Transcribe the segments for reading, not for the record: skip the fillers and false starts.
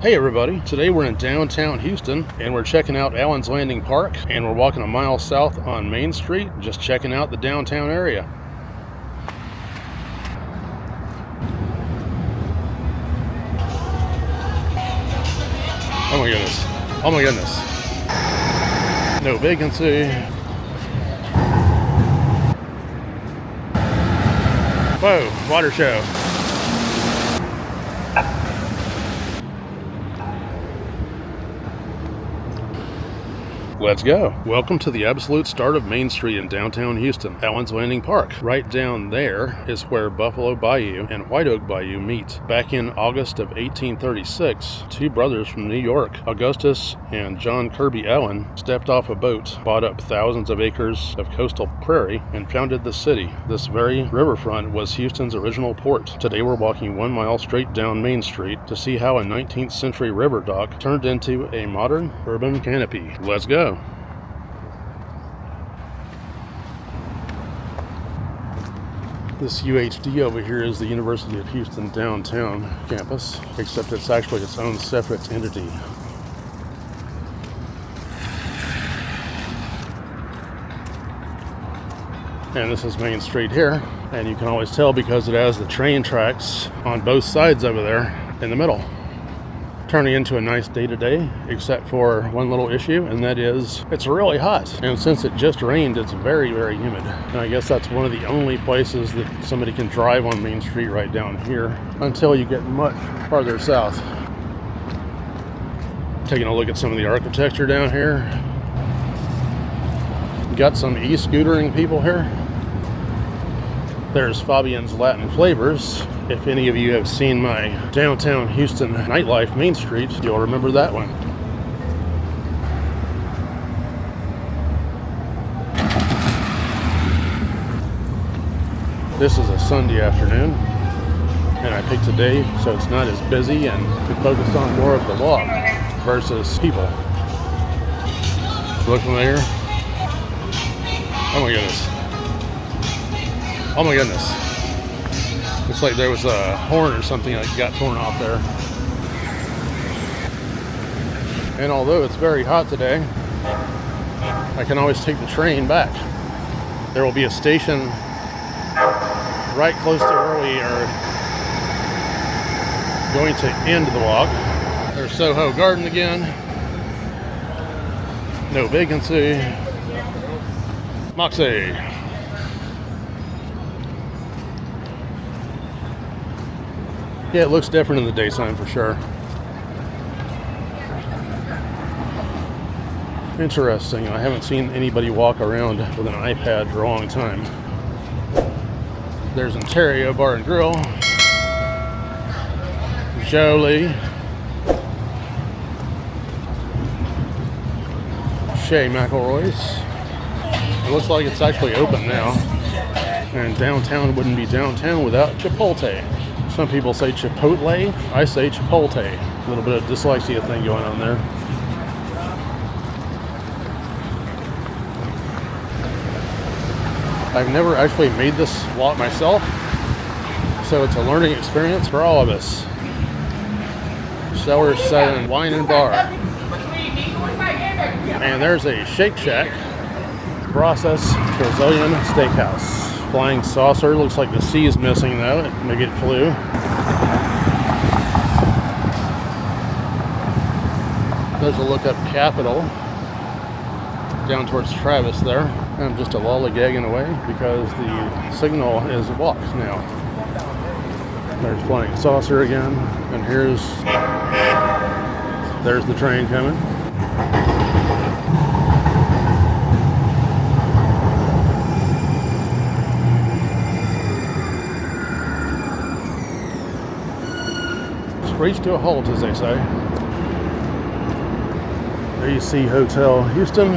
Hey everybody, today we're in downtown Houston and we're checking out Allen's Landing Park and we're walking a mile south on Main Street, just checking out the downtown area. Oh my goodness, oh my goodness. No vacancy. Whoa, water show. Let's go. Welcome to the absolute start of Main Street in downtown Houston, Allen's Landing Park. Right down there is where Buffalo Bayou and White Oak Bayou meet. Back in August of 1836, two brothers from New York, Augustus and John Kirby Allen, stepped off a boat, bought up thousands of acres of coastal prairie, and founded the city. This very riverfront was Houston's original port. Today we're walking 1 mile straight down Main Street to see how a 19th century river dock turned into a modern urban canopy. Let's go. This UHD over here is the University of Houston downtown campus, except it's actually its own separate entity. And this is Main Street here, and you can always tell because it has the train tracks on both sides over there in the middle. Turning into a nice day today, except for one little issue, and that is it's really hot. And since it just rained, it's very, very humid. And I guess that's one of the only places that somebody can drive on Main Street right down here until you get much farther south. Taking a look at some of the architecture down here. Got some e-scootering people here. There's Fabian's Latin Flavors. If any of you have seen my downtown Houston Nightlife Main Street, you'll remember that one. This is a Sunday afternoon, and I picked a day so it's not as busy and to focus on more of the walk versus people. Look familiar? Oh my goodness. Oh my goodness. Looks like there was a horn or something that got torn off there. And although it's very hot today, I can always take the train back. There will be a station right close to where we are going to end the walk. There's Soho Garden again. No vacancy. Moxie. Yeah, it looks different in the daytime for sure. Interesting. I haven't seen anybody walk around with an iPad for a long time. There's Ontario Bar and Grill. Jolie. Shea McElroy's. It looks like it's actually open now. And downtown wouldn't be downtown without Chipotle. Some people say Chipotle, I say Chipotle. A little bit of dyslexia thing going on there. I've never actually made this walk myself, so it's a learning experience for all of us. Cellar 7 Wine and Bar. And there's a Shake Shack, Process Brazilian Steakhouse. Flying saucer, looks like the C is missing though, maybe it flew. There's a look up Capitol, down towards Travis there. I'm just a lollygagging away because the signal is walked now. There's Flying Saucer again, and there's the train coming. Screech to a halt, as they say. AC Hotel Houston.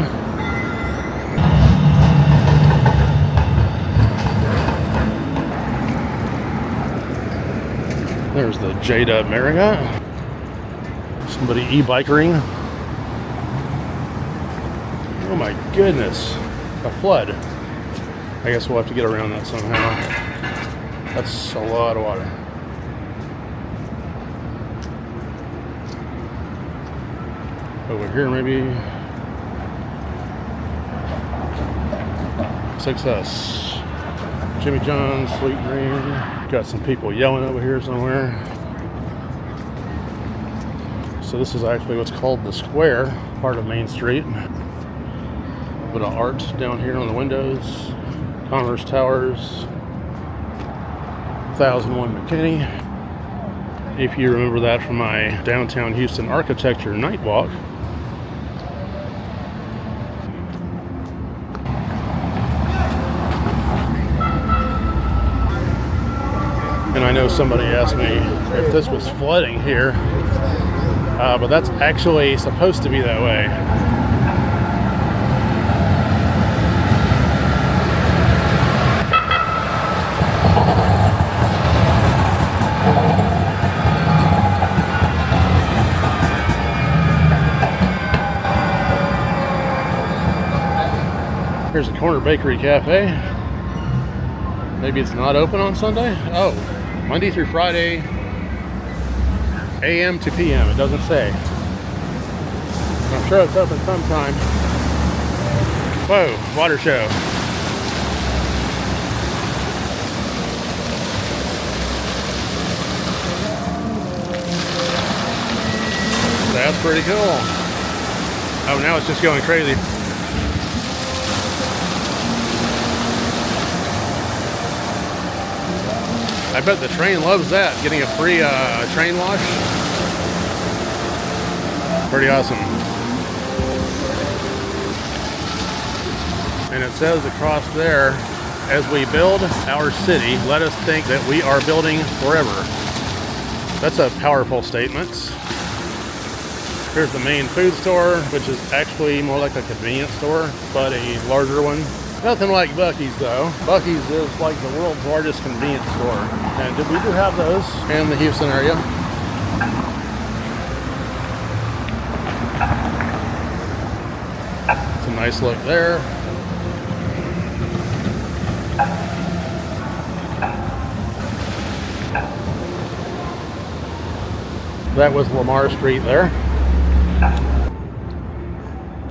There's the J-Dub Marriott. Somebody e-bikering. Oh my goodness. A flood. I guess we'll have to get around that somehow. That's a lot of water. Over here, maybe. Success. Jimmy John's, Sweet Green. Got some people yelling over here somewhere. So this is actually what's called the square, part of Main Street. A bit of art down here on the windows. Commerce Towers. 1001 McKinney. If you remember that from my downtown Houston architecture night walk. And I know somebody asked me if this was flooding here, but that's actually supposed to be that way. Here's a corner bakery cafe. Maybe it's not open on Sunday? Oh, Monday through Friday, AM to PM. It doesn't say. I'm sure it's open sometime. Whoa, water show. That's pretty cool. Oh, now it's just going crazy. I bet the train loves that, getting a free train wash. Pretty awesome. And it says across there, as we build our city, let us think that we are building forever. That's a powerful statement. Here's the main food store, which is actually more like a convenience store, but a larger one. Nothing like Buc-ee's though. Buc-ee's is like the world's largest convenience store. And we do have those in the Houston area. It's a nice look there. That was Lamar Street there.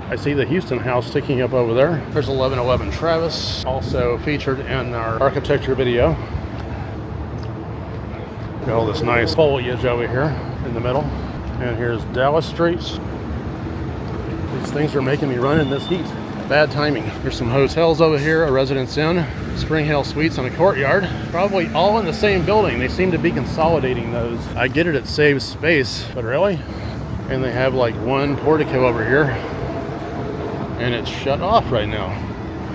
I see the Houston house sticking up over there. There's 1111 Travis, also featured in our architecture video. Got all this nice foliage over here in the middle. And here's Dallas Street. These things are making me run in this heat. Bad timing. There's some hotels over here, a Residence Inn, Spring Hill Suites on a courtyard. Probably all in the same building. They seem to be consolidating those. I get it saves space, but really? And they have like one portico over here. And it's shut off right now.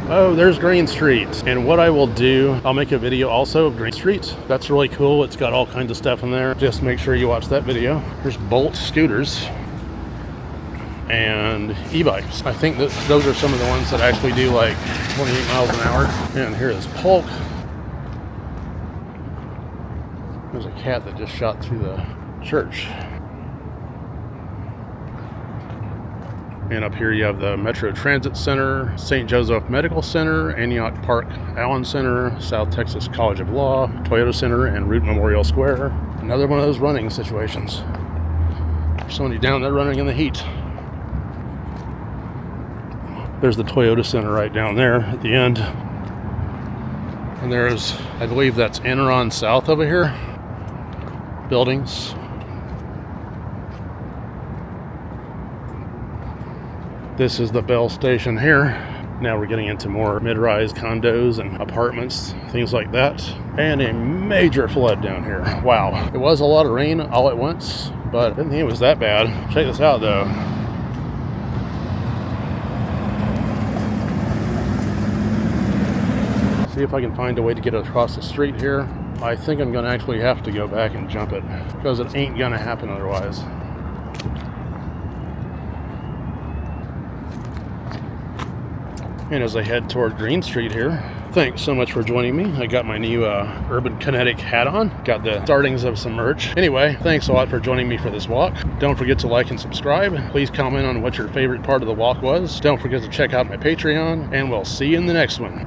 Oh, there's GreenStreet. And what I will do, I'll make a video also of GreenStreet. That's really cool. It's got all kinds of stuff in there. Just make sure you watch that video. There's Bolt scooters and e-bikes. I think that those are some of the ones that actually do like 28 miles an hour. And here is Polk. There's a cat that just shot through the church. And up here you have the Metro Transit Center, St. Joseph Medical Center, Antioch Park Allen Center, South Texas College of Law, Toyota Center, and Root Memorial Square. Another one of those running situations. There's somebody down there running in the heat. There's the Toyota Center right down there at the end. And there's, I believe that's Enron South over here. Buildings. This is the Bell Station here. Now we're getting into more mid-rise condos and apartments, things like that. And a major flood down here. Wow. It was a lot of rain all at once, but I didn't think it was that bad. Check this out though. See if I can find a way to get across the street here. I think I'm gonna actually have to go back and jump it because it ain't gonna happen otherwise. And as I head toward GreenStreet here, thanks so much for joining me. I got my new Urban Kinetic hat on. Got the startings of some merch. Anyway, thanks a lot for joining me for this walk. Don't forget to like and subscribe. Please comment on what your favorite part of the walk was. Don't forget to check out my Patreon, and we'll see you in the next one.